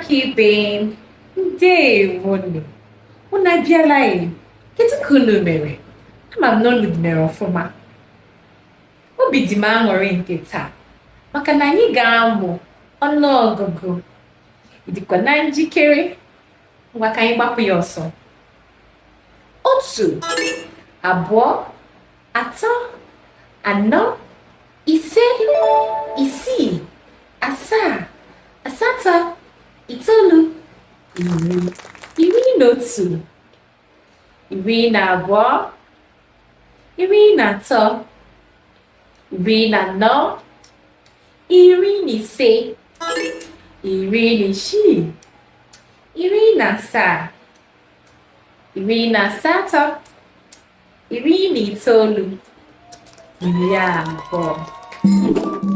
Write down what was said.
ibe m, ndewonu. Unu abịala. Kedu ka unu mere? Ama m na unu mere ọfụma. Obi dị m aṅụrị nke taa maka na anyị ga-amụ ọnụọgụgụ. Ị dịkwa na njikere? Ngwa ka anyị gbapụ ya ọsọ. 1, 2, 3, 4, 5, 6, 7, 8, 9, 10, 11, 12, 13, 14, 15, 16, 17, 18, 19, 20.